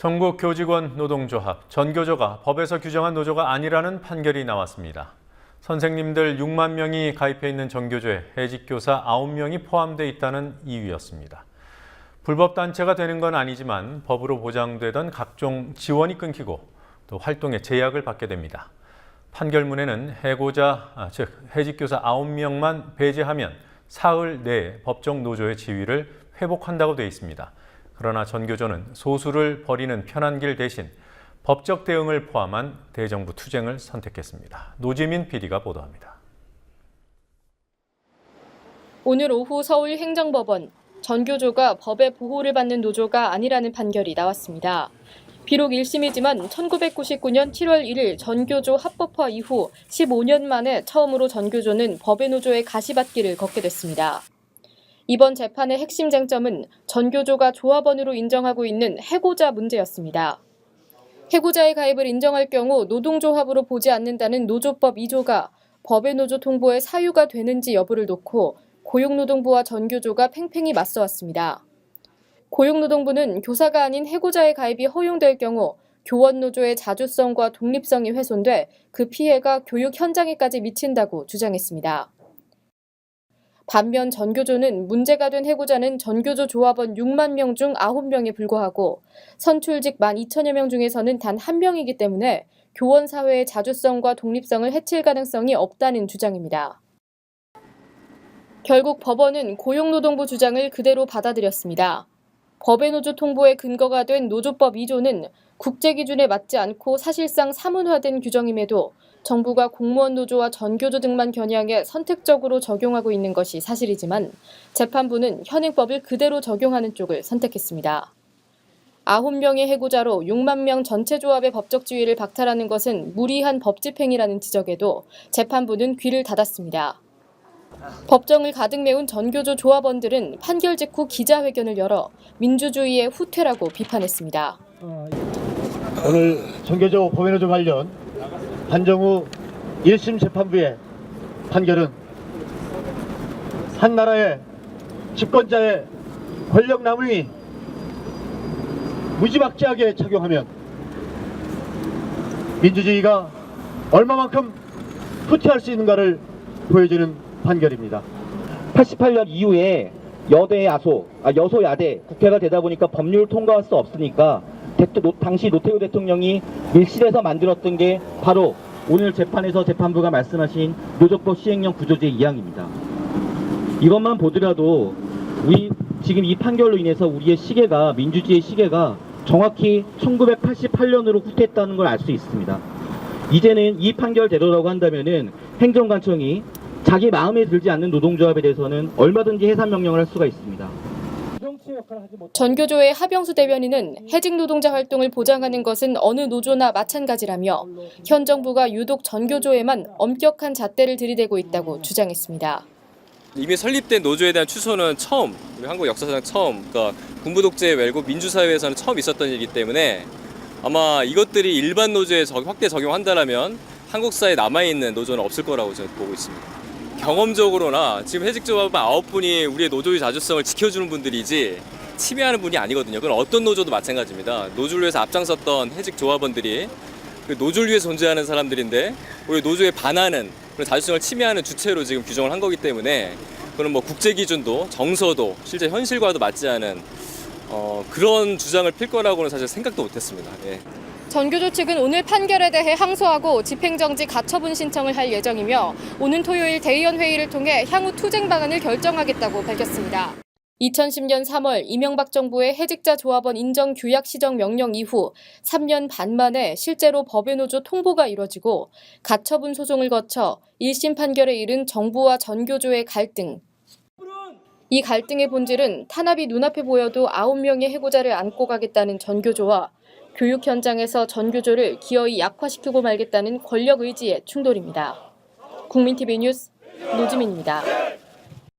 전국교직원 노동조합, 전교조가 법에서 규정한 노조가 아니라는 판결이 나왔습니다. 선생님들 6만 명이 가입해 있는 전교조에 해직교사 9명이 포함돼 있다는 이유였습니다. 불법단체가 되는 건 아니지만 법으로 보장되던 각종 지원이 끊기고 또 활동에 제약을 받게 됩니다. 판결문에는 즉 해직교사 9명만 배제하면 사흘 내에 법정 노조의 지위를 회복한다고 되어 있습니다. 그러나 전교조는 소수를 버리는 편한 길 대신 법적 대응을 포함한 대정부 투쟁을 선택했습니다. 노지민 PD가 보도합니다. 오늘 오후 서울행정법원, 전교조가 법의 보호를 받는 노조가 아니라는 판결이 나왔습니다. 비록 1심이지만 1999년 7월 1일 전교조 합법화 이후 15년 만에 처음으로 전교조는 법의 노조의 가시밭길을 걷게 됐습니다. 이번 재판의 핵심 쟁점은 전교조가 조합원으로 인정하고 있는 해고자 문제였습니다. 해고자의 가입을 인정할 경우 노동조합으로 보지 않는다는 노조법 2조가 법의 노조 통보의 사유가 되는지 여부를 놓고 고용노동부와 전교조가 팽팽히 맞서왔습니다. 고용노동부는 교사가 아닌 해고자의 가입이 허용될 경우 교원노조의 자주성과 독립성이 훼손돼 그 피해가 교육 현장에까지 미친다고 주장했습니다. 반면 전교조는 문제가 된 해고자는 전교조 조합원 6만 명 중 9명에 불과하고 선출직 12,000여 명 중에서는 단 1명이기 때문에 교원 사회의 자주성과 독립성을 해칠 가능성이 없다는 주장입니다. 결국 법원은 고용노동부 주장을 그대로 받아들였습니다. 법의 노조 통보의 근거가 된 노조법 2조는 국제 기준에 맞지 않고 사실상 사문화된 규정임에도 정부가 공무원 노조와 전교조 등만 겨냥해 선택적으로 적용하고 있는 것이 사실이지만 재판부는 현행법을 그대로 적용하는 쪽을 선택했습니다. 9명의 해고자로 6만 명 전체 조합의 법적 지위를 박탈하는 것은 무리한 법 집행이라는 지적에도 재판부는 귀를 닫았습니다. 법정을 가득 메운 전교조 조합원들은 판결 직후 기자회견을 열어 민주주의의 후퇴라고 비판했습니다. 오늘 전교조 법외노조 관련 한정우 1심 재판부의 판결은 한 나라의 집권자의 권력 남용이 무지막지하게 작용하면 민주주의가 얼마만큼 후퇴할 수 있는가를 보여주는 판결입니다. 88년 이후에 여소야대 국회가 되다 보니까 법률을 통과할 수 없으니까 당시 노태우 대통령이 밀실에서 만들었던 게 바로 오늘 재판에서 재판부가 말씀하신 노조법 시행령 구조제 2항입니다. 이것만 보더라도 지금 이 판결로 인해서 우리의 시계가 민주주의의 시계가 정확히 1988년으로 후퇴했다는 걸 알 수 있습니다. 이제는 이 판결대로라고 한다면은 행정관청이 자기 마음에 들지 않는 노동조합에 대해서는 얼마든지 해산 명령을 할 수가 있습니다. 전교조의 하병수 대변인은 해직 노동자 활동을 보장하는 것은 어느 노조나 마찬가지라며 현 정부가 유독 전교조에만 엄격한 잣대를 들이대고 있다고 주장했습니다. 이미 설립된 노조에 대한 추소는 처음, 한국 역사상 처음, 그러니까 군부 독재 말고 민주사회에서는 처음 있었던 일이기 때문에 아마 이것들이 일반 노조에 확대 적용한다면 한국 사회에 남아있는 노조는 없을 거라고 저는 보고 있습니다. 경험적으로나 지금 해직조합 9분이 우리의 노조의 자주성을 지켜주는 분들이지 침해하는 분이 아니거든요. 그건 어떤 노조도 마찬가지입니다. 노조를 위해서 앞장섰던 해직조합원들이 그 노조를 위해 존재하는 사람들인데 우리 노조에 반하는 그런 자주성을 침해하는 주체로 지금 규정을 한 거기 때문에 그런 국제 기준도 정서도 실제 현실과도 맞지 않은 그런 주장을 필 거라고는 사실 생각도 못했습니다. 예. 전교조 측은 오늘 판결에 대해 항소하고 집행정지 가처분 신청을 할 예정이며 오는 토요일 대의원 회의를 통해 향후 투쟁 방안을 결정하겠다고 밝혔습니다. 2010년 3월 이명박 정부의 해직자 조합원 인정 규약 시정 명령 이후 3년 반 만에 실제로 법의 노조 통보가 이뤄지고 가처분 소송을 거쳐 1심 판결에 이른 정부와 전교조의 갈등. 이 갈등의 본질은 탄압이 눈앞에 보여도 9명의 해고자를 안고 가겠다는 전교조와 교육 현장에서 전교조를 기어이 약화시키고 말겠다는 권력 의지의 충돌입니다. 국민TV 뉴스 노지민입니다.